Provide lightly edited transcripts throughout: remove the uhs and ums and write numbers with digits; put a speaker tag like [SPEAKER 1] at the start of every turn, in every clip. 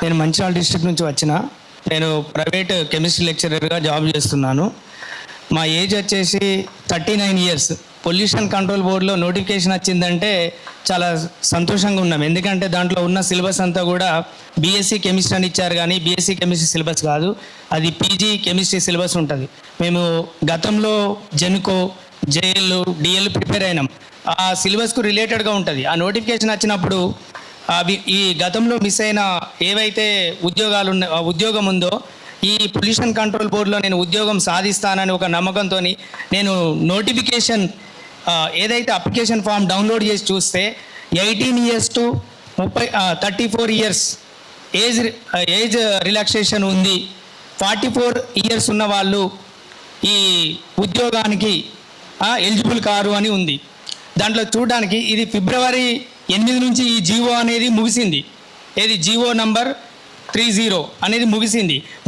[SPEAKER 1] నేను మంచిర్యాల డిస్ట్రిక్ట్ నుంచి వచ్చిన. నేను ప్రైవేట్ కెమిస్ట్రీ లెక్చరర్గా జాబ్ చేస్తున్నాను. మా ఏజ్ వచ్చేసి 39 ఇయర్స్. పొల్యూషన్ కంట్రోల్ బోర్డులో నోటిఫికేషన్ వచ్చిందంటే చాలా సంతోషంగా ఉన్నాం. ఎందుకంటే దాంట్లో ఉన్న సిలబస్ అంతా కూడా బీఎస్సీ కెమిస్ట్రీ అని ఇచ్చారు, కానీ బీఎస్సీ కెమిస్ట్రీ సిలబస్ కాదు, అది పీజీ కెమిస్ట్రీ సిలబస్ ఉంటుంది. మేము గతంలో జెన్కో, జేఎల్, డిఎల్ ప్రిపేర్ అయినాం. ఆ సిలబస్కు రిలేటెడ్గా ఉంటుంది. ఆ నోటిఫికేషన్ వచ్చినప్పుడు అవి ఈ గతంలో మిస్ అయిన ఏవైతే ఉద్యోగం ఉందో ఈ పొల్యూషన్ కంట్రోల్ బోర్డులో నేను ఉద్యోగం సాధిస్తానని ఒక నమ్మకంతో నేను నోటిఫికేషన్ ఏదైతే అప్లికేషన్ ఫామ్ డౌన్లోడ్ చేసి చూస్తే 18 years to 34 years age relaxation ఉంది. 44 ఇయర్స్ ఉన్న వాళ్ళు ఈ ఉద్యోగానికి ఎలిజిబుల్ కారు అని ఉంది. దాంట్లో చూడడానికి ఇది ఫిబ్రవరి 8 నుంచి ఈ జీవో అనేది ముగిసింది. ఏది జీవో నంబర్ 30 అనేది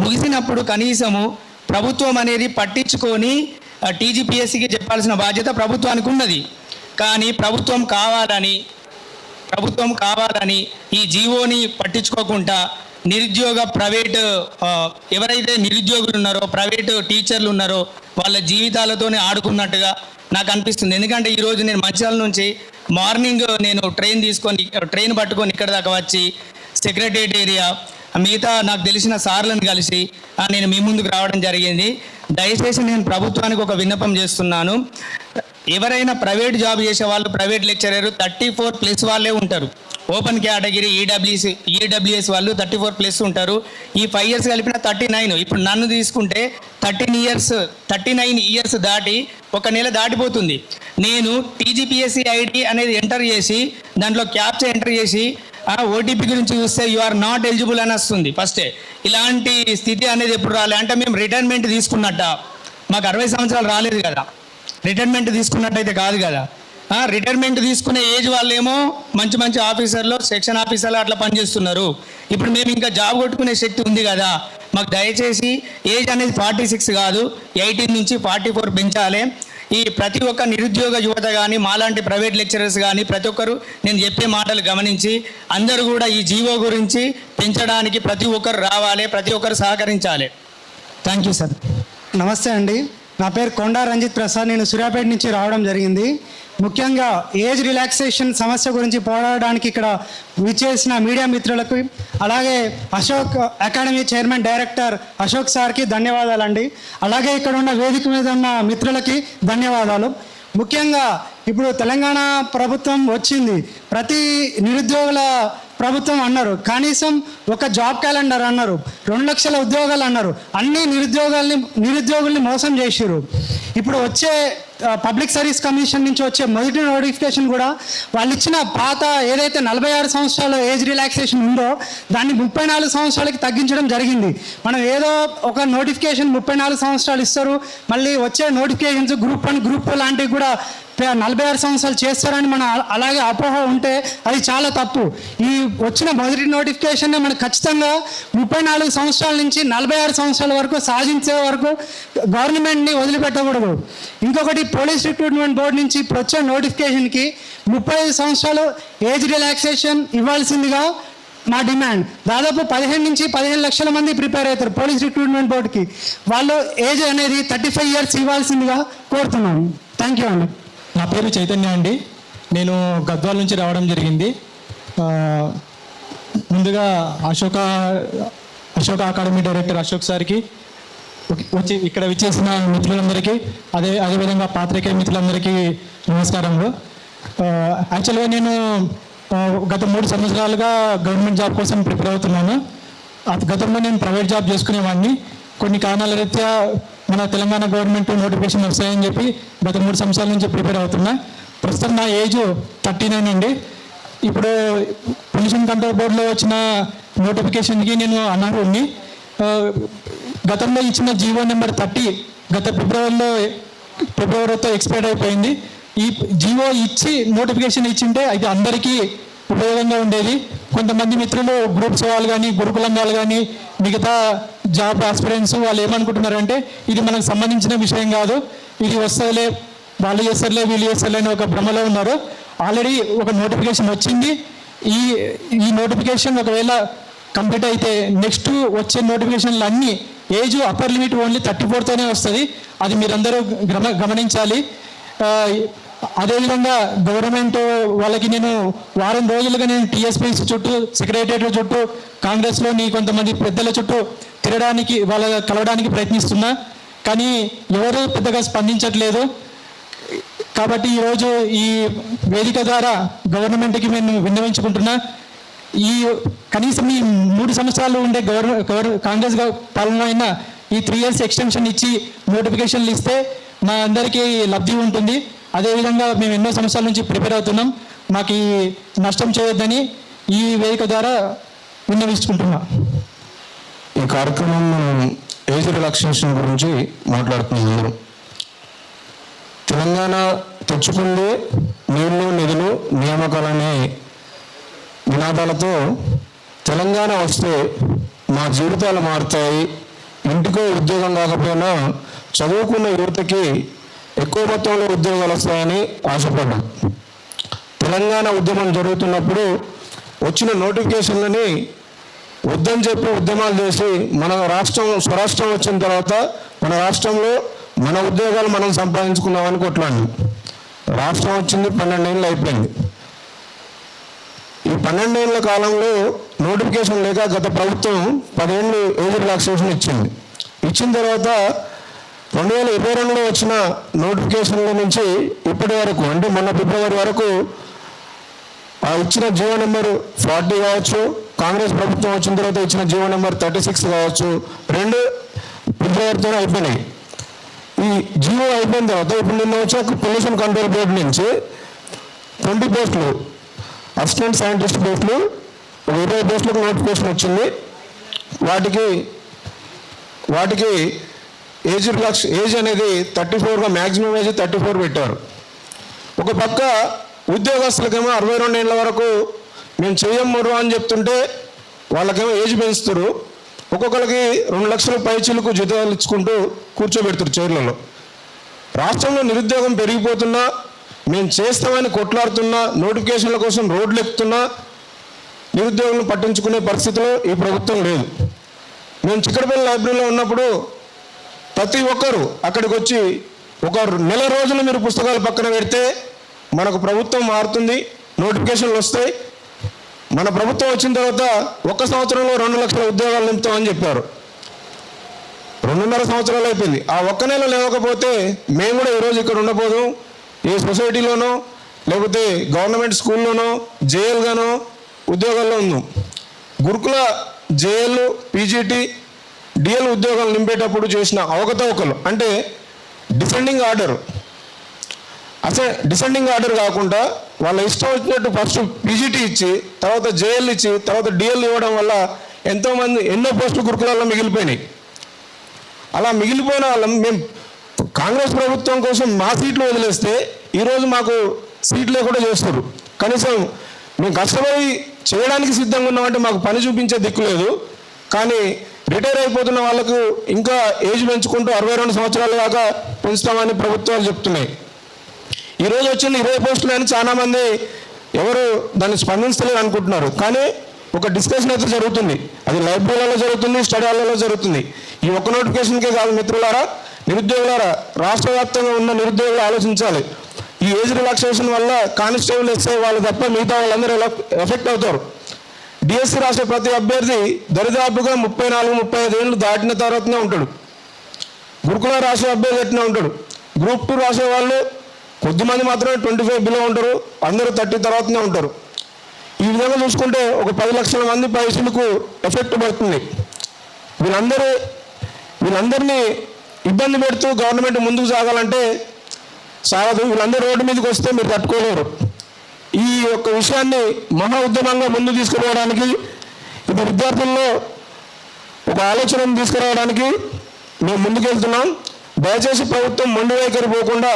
[SPEAKER 1] ముగిసినప్పుడు కనీసము ప్రభుత్వం అనేది పట్టించుకొని టీజీపీఎస్సీకి చెప్పాల్సిన బాధ్యత ప్రభుత్వానికి ఉన్నది. కానీ ప్రభుత్వం కావాలని ఈ జీవోని పట్టించుకోకుండా ప్రైవేట్ ఎవరైతే నిరుద్యోగులు ఉన్నారో, ప్రైవేటు టీచర్లు ఉన్నారో వాళ్ళ జీవితాలతోనే ఆడుకున్నట్టుగా నాకు అనిపిస్తుంది. ఎందుకంటే ఈరోజు నేను మంచిర్యాల నుంచి మార్నింగ్ నేను ట్రైన్ పట్టుకొని ఇక్కడ దాకా వచ్చి సెక్రటేరియట్ ఏరియా మిగతా నాకు తెలిసిన సార్లను కలిసి నేను మీ ముందుకు రావడం జరిగింది. దయచేసి నేను ప్రభుత్వానికి ఒక విన్నపం చేస్తున్నాను. ఎవరైనా ప్రైవేట్ జాబ్ చేసే వాళ్ళు, ప్రైవేట్ లెక్చరర్ 34+ వాళ్ళే ఉంటారు. ఓపెన్ కేటగిరీ ఈడబ్ల్యూఎస్ వాళ్ళు 34+ ఉంటారు. ఈ 5 ఇయర్స్ కలిపిన 39. ఇప్పుడు నన్ను తీసుకుంటే 39 ఇయర్స్ దాటి ఒక నెల దాటిపోతుంది. నేను టీజీపీఎస్సీ ఐడి అనేది ఎంటర్ చేసి దాంట్లో క్యాప్చా ఎంటర్ చేసి ఓటీపీ గురించి చూస్తే యు ఆర్ నాట్ ఎలిజిబుల్ అని వస్తుంది. ఫస్టే ఇలాంటి స్థితి అనేది ఎప్పుడు రాలే. అంటే మేము రిటైర్మెంట్ తీసుకున్నట్ట, మాకు 60 సంవత్సరాలు రాలేదు కదా, రిటైర్మెంట్ తీసుకున్నట్టయితే కాదు కదా. రిటైర్మెంట్ తీసుకునే ఏజ్ వాళ్ళేమో మంచి ఆఫీసర్లు, సెక్షన్ ఆఫీసర్లు అట్లా పనిచేస్తున్నారు. ఇప్పుడు మేము ఇంకా జాబ్ కొట్టుకునే శక్తి ఉంది కదా. మాకు దయచేసి ఏజ్ అనేది 46 కాదు, 18 నుంచి 44 పెంచాలి. ఈ ప్రతి ఒక్క నిరుద్యోగ యువత కానీ, మాలాంటి ప్రైవేట్ లెక్చరర్స్ కానీ ప్రతి ఒక్కరు నేను చెప్పే మాటలు గమనించి అందరూ కూడా ఈ జీవో గురించి పెంచడానికి ప్రతి ఒక్కరు రావాలి, ప్రతి ఒక్కరు సహకరించాలి. Thank you sir.
[SPEAKER 2] నమస్తే అండి, నా పేరు కొండా రంజిత్ ప్రసాద్. నేను సూర్యాపేట నుంచి రావడం జరిగింది. ముఖ్యంగా ఏజ్ రిలాక్సేషన్ సమస్య గురించి పోరాడడానికి ఇక్కడ విచ్చేసిన మీడియా మిత్రులకు, అలాగే Ashok academy chairman director Ashok సార్కి ధన్యవాదాలండి. అలాగే ఇక్కడ ఉన్న వేదిక మీద ఉన్న మిత్రులకి ధన్యవాదాలు. ముఖ్యంగా ఇప్పుడు తెలంగాణ ప్రభుత్వం వచ్చింది, ప్రతి నిరుద్యోగుల ప్రభుత్వం అన్నారు, కనీసం ఒక జాబ్ క్యాలెండర్ అన్నారు, 2 లక్షల ఉద్యోగాలు అన్నారు. అన్ని నిరుద్యోగుల్ని మోసం చేసిర్రు. ఇప్పుడు వచ్చే పబ్లిక్ సర్వీస్ కమిషన్ నుంచి వచ్చే మొదటి నోటిఫికేషన్ కూడా వాళ్ళు ఇచ్చిన పాత ఏదైతే 46 సంవత్సరాల ఏజ్ రిలాక్సేషన్ ఉందో దాన్ని 34 సంవత్సరాలకి తగ్గించడం జరిగింది. మనం ఏదో ఒక నోటిఫికేషన్ 34 సంవత్సరాలు ఇస్తారు, మళ్ళీ వచ్చే నోటిఫికేషన్స్ గ్రూప్ 1, గ్రూప్ 2 లాంటివి కూడా 46 సంవత్సరాలు చేస్తారని మనం అలాగే అపోహ ఉంటే అది చాలా తప్పు. ఈ వచ్చిన మొదటి నోటిఫికేషన్ మనం ఖచ్చితంగా 34 సంవత్సరాల నుంచి 46 సంవత్సరాల వరకు సాధించే వరకు గవర్నమెంట్ని వదిలిపెట్టకూడదు. ఇంకొకటి, పోలీస్ రిక్రూట్మెంట్ బోర్డు నుంచి ఇప్పుడు వచ్చే నోటిఫికేషన్కి 35 సంవత్సరాలు ఏజ్ రిలాక్సేషన్ ఇవ్వాల్సిందిగా మా డిమాండ్. దాదాపు 15 నుంచి 15 లక్షల మంది ప్రిపేర్ అవుతారు పోలీస్ రిక్రూట్మెంట్ బోర్డుకి. వాళ్ళు ఏజ్ అనేది 35 ఇయర్స్ ఇవ్వాల్సిందిగా కోరుతున్నాను. థ్యాంక్ యూ అండి.
[SPEAKER 3] నా పేరు చైతన్య అండి. నేను గద్వాల నుంచి రావడం జరిగింది. ముందుగా అశోక అకాడమీ డైరెక్టర్ అశోక్ సార్కి, ఇక్కడ విచ్చేసిన మిత్రులందరికీ, అదేవిధంగా పాత్రికేయ మిత్రులందరికీ నమస్కారములు. యాక్చువల్గా నేను గత 3 సంవత్సరాలుగా గవర్నమెంట్ జాబ్ కోసం ప్రిపేర్ అవుతున్నాను. గతంలో నేను ప్రైవేట్ జాబ్ చేసుకునేవాడిని. కొన్ని కారణాల రీత్యా మన తెలంగాణ గవర్నమెంట్ నోటిఫికేషన్ వస్తాయని చెప్పి గత 3 సంవత్సరాల నుంచి ప్రిపేర్ అవుతున్నా. ప్రస్తుతం నా ఏజ్ 39 అండి. ఇప్పుడు పొల్యూషన్ కంట్రోల్ బోర్డులో వచ్చిన నోటిఫికేషన్కి నేను అనర్హుడిని. గతంలో ఇచ్చిన జీవో నెంబర్ 30 గత ఫిబ్రవరితో ఎక్స్పైర్ అయిపోయింది. ఈ జీవో ఇచ్చి నోటిఫికేషన్ ఇచ్చింటే అది అందరికీ ఉపయోగంగా ఉండేది. కొంతమంది మిత్రులు గ్రూప్స్ వాళ్ళు కానీ, గురుకులం వాళ్ళు కానీ, మిగతా జాబ్ ఆస్పిరెంట్స్ వాళ్ళు ఏమనుకుంటున్నారంటే ఇది మనకు సంబంధించిన విషయం కాదు, ఇది వస్తలే, వాళ్ళు చేస్తారులే, వీళ్ళు చేస్తారులే అని ఒక భ్రమలో ఉన్నారు. ఆల్రెడీ ఒక నోటిఫికేషన్ వచ్చింది. ఈ నోటిఫికేషన్ ఒకవేళ కంప్లీట్ అయితే నెక్స్ట్ వచ్చే నోటిఫికేషన్లు అన్నీ ఏజ్ అప్పర్ లిమిట్ ఓన్లీ 34తోనే వస్తుంది. అది మీరందరూ గమనించాలి. అదేవిధంగా గవర్నమెంట్ వాళ్ళకి నేను వారం రోజులుగా నేను టీఎస్పీసీ చుట్టూ, సెక్రటేరియట్ చుట్టూ, కాంగ్రెస్లోని కొంతమంది పెద్దల చుట్టూ తిరగడానికి, కలవడానికి ప్రయత్నిస్తున్నా. కానీ ఎవరు పెద్దగా స్పందించట్లేదు. కాబట్టి ఈరోజు ఈ వేదిక ద్వారా గవర్నమెంట్కి నేను విన్నవించుకుంటున్నా, ఈ కనీసం ఈ 3 సంవత్సరాలు ఉండే కాంగ్రెస్ పాలన అయినా ఈ 3 years ఎక్స్టెన్షన్ ఇచ్చి నోటిఫికేషన్లు ఇస్తే మా అందరికీ లబ్ధి ఉంటుంది. అదేవిధంగా మేము ఎన్నో సంవత్సరాల నుంచి ప్రిపేర్ అవుతున్నాం. మాకు ఈ నష్టం చేయొద్దని ఈ వేదిక ద్వారా విన్నవించుకుంటున్నా.
[SPEAKER 4] ఈ కార్యక్రమం ఏజ్ రిలాక్సేషన్ గురించి మాట్లాడుతున్నాం అందరం. తెలంగాణ తెచ్చుకుందే నీళ్లు, నిధులు, నియామకాలనే నినాదాలతో తెలంగాణ వస్తే మా జీవితాలు మారుతాయి, ఇంటికో ఉద్యోగం కాకపోయినా చదువుకున్న యువతకి ఎక్కువ మొత్తంలో ఉద్యోగాలు వస్తాయని ఆశపడ్డాం. తెలంగాణ ఉద్యమం జరుగుతున్నప్పుడు వచ్చిన నోటిఫికేషన్లని వద్దని చెప్పి ఉద్యమాలు చేసి మన స్వరాష్ట్రం వచ్చిన తర్వాత మన రాష్ట్రంలో మన ఉద్యోగాలు మనం సంపాదించుకున్నామని కొట్లాడినాం. రాష్ట్రం వచ్చింది 12 ఏళ్ళు అయిపోయింది. ఈ 12 ఏళ్ళ కాలంలో నోటిఫికేషన్ లేక గత ప్రభుత్వం 10 ఏళ్ళు ఏజ్ రిలాక్సేషన్ ఇచ్చింది. ఇచ్చిన తర్వాత 2022లో వచ్చిన నోటిఫికేషన్ల నుంచి ఇప్పటి వరకు, అంటే మొన్న ఫిబ్రవరి వరకు ఆ ఇచ్చిన జీవో నెంబర్ 40 కావచ్చు, కాంగ్రెస్ ప్రభుత్వం వచ్చిన తర్వాత ఇచ్చిన జీవో నెంబర్ 36 కావచ్చు, 2 ఫిబ్రవరితోనే అయిపోయినాయి. ఈ జీవో అయిపోయిన తర్వాత ఇప్పుడు నిన్న వచ్చాక పొల్యూషన్ కంట్రోల్ బోర్డు నుంచి 20 పోస్టులు, అసిస్టెంట్ సైంటిస్ట్ పోస్టులు, 20 పోస్టులకు నోటిఫికేషన్ వచ్చింది. వాటికి ఏజ్ అనేది 34గా, మ్యాక్సిమం ఏజ్ 34 పెట్టారు. ఒక పక్క ఉద్యోగస్తులకేమో 62 ఏళ్ళ వరకు మేము చెయ్యమ్మరు అని చెప్తుంటే వాళ్ళకేమో ఏజ్ పెంచుతారు. ఒక్కొక్కరికి 2 లక్షల పైచీలకు జీతాలు ఇచ్చుకుంటూ కూర్చోబెడతారు చైర్లలో. రాష్ట్రంలో నిరుద్యోగం పెరిగిపోతున్నా, మేము చేస్తామని కొట్లాడుతున్నా, నోటిఫికేషన్ల కోసం రోడ్లు ఎక్కుతున్నా నిరుద్యోగులను పట్టించుకునే పరిస్థితిలో ఈ ప్రభుత్వం లేదు. మేము చిక్కడపల్లి లైబ్రరీలో ఉన్నప్పుడు ప్రతి ఒక్కరూ అక్కడికి వచ్చి ఒక నెల రోజులు మీరు పుస్తకాలు పక్కన పెడితే మనకు ప్రభుత్వం మారుతుంది, నోటిఫికేషన్లు వస్తాయి. మన ప్రభుత్వం వచ్చిన తర్వాత 1 సంవత్సరంలో 2 లక్షల ఉద్యోగాలు నింపుతామని చెప్పారు. 2.5 సంవత్సరాలు అయిపోయింది. ఆ 1 నెల లేవకపోతే మేము కూడా ఈరోజు ఇక్కడ ఉండబోదు. ఏ సొసైటీలోనో లేకపోతే గవర్నమెంట్ స్కూల్లోనో జేఎల్గానో ఉద్యోగాల్లో ఉన్నాం. గురుకుల జేఎల్, పీజీటీ, డిఎల్ ఉద్యోగాలు నింపేటప్పుడు చేసిన అవకతవకలు, అంటే డిసెండింగ్ ఆర్డర్, అసలు డిసెండింగ్ ఆర్డర్ కాకుండా వాళ్ళ ఇష్టం వచ్చినట్టు ఫస్ట్ పీజీటీ ఇచ్చి తర్వాత జేఎల్ ఇచ్చి తర్వాత డిఎల్ ఇవ్వడం వల్ల ఎంతోమంది ఎన్నో పోస్టులు గురుకులాల్లో మిగిలిపోయినాయి. అలా మిగిలిపోయిన వాళ్ళం మేము కాంగ్రెస్ ప్రభుత్వం కోసం మా సీట్లు వదిలేస్తే ఈరోజు మాకు సీట్లే కూడా చేస్తారు. కనీసం మేము కష్టపడి చేయడానికి సిద్ధంగా ఉన్నామంటే మాకు పని చూపించే దిక్కు లేదు. కానీ రిటైర్ అయిపోతున్న వాళ్ళకు ఇంకా ఏజ్ పెంచుకుంటూ 62 సంవత్సరాల దాకా పెంచుతామని ప్రభుత్వాలు చెప్తున్నాయి. ఈరోజు వచ్చిన 20 పోస్టులు అని చాలామంది ఎవరు దాన్ని స్పందించలేదు అనుకుంటున్నారు. కానీ ఒక డిస్కషన్ అయితే జరుగుతుంది. అది లైబ్రరీలలో జరుగుతుంది, స్టడీ హాల్లో జరుగుతుంది. ఈ ఒక్క నోటిఫికేషన్కే కాదు మిత్రులారా, నిరుద్యోగులారా, రాష్ట్ర వ్యాప్తంగా ఉన్న నిరుద్యోగులు ఆలోచించాలి. ఈ ఏజ్ రిలాక్సేషన్ వల్ల కానిస్టేబుల్, ఎస్ఐ వాళ్ళు తప్ప మిగతా వాళ్ళందరూ ఎఫెక్ట్ అవుతారు. డిఎస్సి రాసే ప్రతి అభ్యర్థి దరిదాపుగా 34-35 ఏళ్ళు దాటిన తర్వాతనే ఉంటాడు. గురుకుల రాసే అభ్యర్థి ఎట్లా ఉంటాడు. గ్రూప్ 2 రాసే వాళ్ళు కొద్దిమంది మాత్రమే 25 బిలో ఉంటారు, అందరూ 30 తర్వాతనే ఉంటారు. ఈ విధంగా చూసుకుంటే ఒక 10 లక్షల మంది పైసలకు ఎఫెక్ట్ పడుతుంది. వీళ్ళందరినీ ఇబ్బంది పెడుతూ గవర్నమెంట్ ముందుకు సాగాలంటే సాగదు. వీళ్ళందరూ రోడ్డు మీదకి వస్తే మీరు తట్టుకోలేరు. ఈ యొక్క విషయాన్ని మహా ఉద్యమంగా ముందు తీసుకురావడానికి, ఇది విద్యార్థుల్లో ఒక ఆలోచనను తీసుకురావడానికి మేము ముందుకెళ్తున్నాం. దయచేసి ప్రభుత్వం మొండి వైఖరి పోకుండా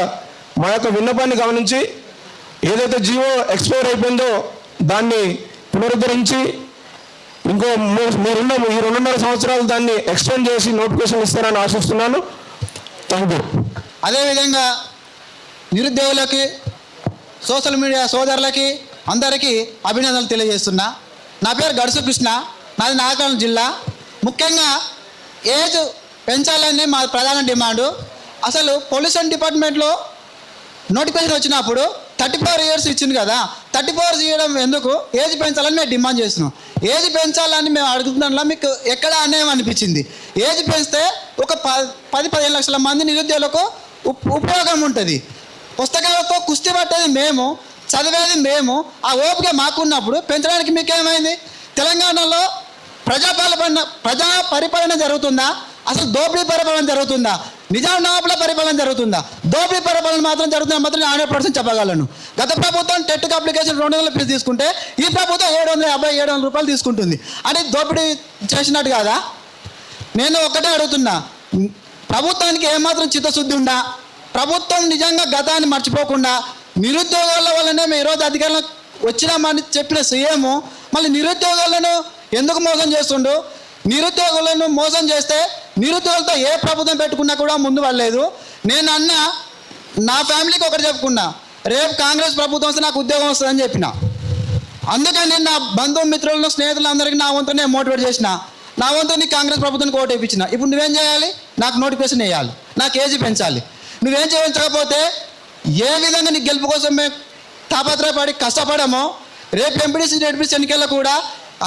[SPEAKER 4] మా యొక్క విన్నపాన్ని గమనించి ఏదైతే జీవో ఎక్స్పైర్ అయిపోయిందో దాన్ని పునరుద్ధరించి ఇంకో మీరున్న ఈ 2.5 సంవత్సరాలు దాన్ని ఎక్స్టెండ్ చేసి నోటిఫికేషన్ ఇస్తారని ఆశిస్తున్నాను. Thank you.
[SPEAKER 5] అదేవిధంగా నిరుద్యోగులకి, సోషల్ మీడియా సోదరులకి అందరికీ అభినందనలు తెలియజేస్తున్నా. నా పేరు గడుసు కృష్ణ. మాది నాగర్కర్నూలు జిల్లా. ముఖ్యంగా ఏజ్ పెంచాలని మా ప్రధాన డిమాండు. అసలు పొల్యూషన్ డిపార్ట్మెంట్లో నోటిఫికేషన్ వచ్చినప్పుడు 34 years ఇచ్చింది కదా, 34 ఇవ్వడం ఎందుకు? ఏజ్ పెంచాలని మేము డిమాండ్ చేస్తున్నాం. ఏజ్ పెంచాలని మేము అడుగుతున్నా మీకు ఎక్కడ అన్యాయం అనిపించింది? ఏజ్ పెంచితే ఒక 10-15 లక్షల మంది నిరుద్యోగులకు ఉపయోగం ఉంటుంది. పుస్తకాలతో కుస్తీ పట్టేది మేము, చదివేది మేము, ఆ ఓపిక మాకున్నప్పుడు పెంచడానికి మీకేమైంది? తెలంగాణలో ప్రజా పరిపాలన జరుగుతుందా? అసలు దోపిడీ పరిపాలన జరుగుతుందా? నిజాం నవాబుల పరిపాలన జరుగుతుందా? దోపిడీ పరిపాలన మాత్రం జరుగుతుందా మాత్రం 100% చెప్పగలను. గత ప్రభుత్వం టెట్కి అప్లికేషన్ 200 ఫీజు తీసుకుంటే ఈ ప్రభుత్వం 750-700 రూపాయలు తీసుకుంటుంది. అంటే దోపిడీ చేసినట్టు కాదా? నేను ఒకటే అడుగుతున్నా, ప్రభుత్వానికి ఏమాత్రం చిత్తశుద్ధి ఉందా? ప్రభుత్వం నిజంగా గతాన్ని మర్చిపోకుండా నిరుద్యోగాల వల్లనే మేము ఈరోజు అధికారంలో వచ్చినామని చెప్పిన సీఎం మళ్ళీ నిరుద్యోగులను ఎందుకు మోసం చేస్తుండు? నిరుద్యోగులను మోసం చేస్తే నిరుద్యోగులతో ఏ ప్రభుత్వం పెట్టుకున్నా కూడా ముందు పడలేదు. నేను నా ఫ్యామిలీకి ఒకటి చెప్పుకున్నా, రేపు కాంగ్రెస్ ప్రభుత్వం వస్తే నాకు ఉద్యోగం వస్తుందని చెప్పిన. అందుకని నా బంధుమిత్రులను స్నేహితులందరికీ నా వంతు నేను మోటివేట్ చేసిన, నా వంతు నీ కాంగ్రెస్ ప్రభుత్వానికి ఓటు వేయించిన. ఇప్పుడు నువ్వేం చేయాలి? నాకు నోటిఫికేషన్ వేయాలి, నాకు ఏజీ పెంచాలి. నువ్వేం చేయించకపోతే ఏ విధంగా నీ గెలుపు కోసం మేము తాపత్రయపడి కష్టపడమో రేపు ఎంపీడీసీ జెడ్పీసీ ఎన్నికల్లో కూడా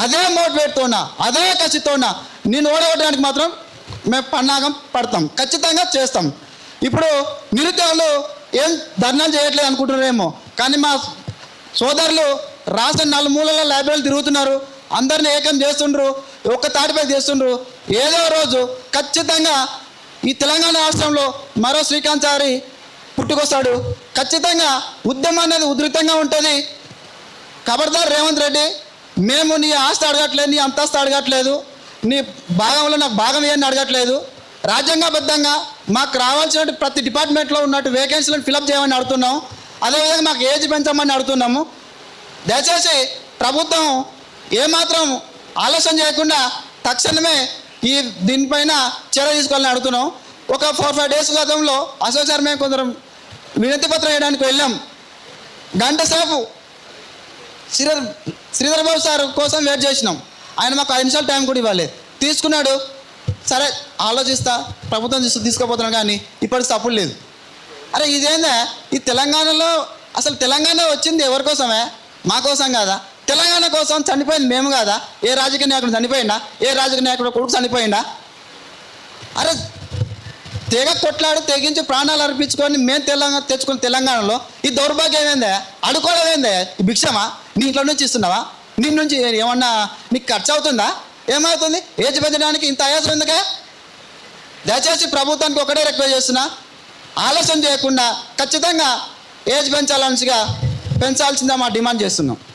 [SPEAKER 5] అదే మోటివేట్తోనా, అదే కసితోనా నేను ఓడగొట్టడానికి మాత్రం మేము పన్నాగం పడతాం, ఖచ్చితంగా చేస్తాం. ఇప్పుడు నిరుద్యోగులు ఏం ధర్నాలు చేయట్లేదు అనుకుంటున్నారేమో, కానీ మా సోదరులు రాష్ట్ర నలుమూలల లైబ్రరీలు తిరుగుతున్నారు, అందరిని ఏకం చేస్తుండ్రు, ఒక్క తాటిపై చేస్తుండ్రు. ఏదో రోజు ఖచ్చితంగా ఈ తెలంగాణ రాష్ట్రంలో మరో శ్రీకాంత్ చారి పుట్టుకొస్తాడు. ఖచ్చితంగా ఉద్యమం అనేది ఉధృతంగా ఉంటుంది. ఖబర్దార్ రేవంత్ రెడ్డి, మేము నీ ఆస్తి అడగట్లేదు, నీ అంతస్తు అడగట్లేదు, నీ భాగంలో నాకు భాగం ఏమని అడగట్లేదు. రాజ్యాంగబద్ధంగా మాకు రావాల్సిన ప్రతి డిపార్ట్మెంట్లో ఉన్నట్టు వేకెన్సీలను ఫిలప్ చేయమని అడుగుతున్నాం. అదేవిధంగా మాకు ఏజ్ పెంచమని అడుగుతున్నాము. దయచేసి ప్రభుత్వం ఏమాత్రం ఆలస్యం చేయకుండా తక్షణమే దీనిపైన చర్య తీసుకోవాలని అడుగుతున్నాం. ఒక 4-5 days గతంలో అశోక్ సార్ మేము కొందరు వినతి పత్రం వేయడానికి వెళ్ళాం. గంట సేపు శ్రీధర్ బాబు సార్ కోసం వెయిట్ చేసినాం. ఆయన మాకు 5 నిమిషాలు టైం కూడా ఇవ్వాలి, తీసుకున్నాడు. సరే ఆలోచిస్తా, ప్రభుత్వం తీసుకోపోతున్నాను, కానీ ఇప్పటికి తప్పులు లేదు. అరే ఇదేందా? ఈ తెలంగాణలో అసలు తెలంగాణ వచ్చింది ఎవరి కోసమే? మా కోసం కాదా? తెలంగాణ కోసం చనిపోయింది మేము కాదా? ఏ రాజకీయ నాయకుడు చనిపోయిందా? ఏ రాజకీయ నాయకుడు కొడుకు చనిపోయిందా? అరే కొట్లాడు తెగించి ప్రాణాలు అర్పించుకొని మేము తెచ్చుకున్న తెలంగాణలో ఈ దౌర్భాగ్యం ఏందే? అడుకోవడం ఏందే? ఈ భిక్షమా? నీ ఇంట్లో నుంచి ఇస్తున్నావా? నీ నుంచి ఏమన్నా నీకు ఖర్చు అవుతుందా? ఏమవుతుంది? ఏజ్ పెంచడానికి ఇంత ఆయాసం ఎందుకే? దయచేసి ప్రభుత్వానికి ఒకటే రిక్వెస్ట్ చేస్తున్నా, ఆలస్యం చేయకుండా ఖచ్చితంగా ఏజ్ పెంచాల్సిందిగా మా డిమాండ్ చేస్తున్నాం.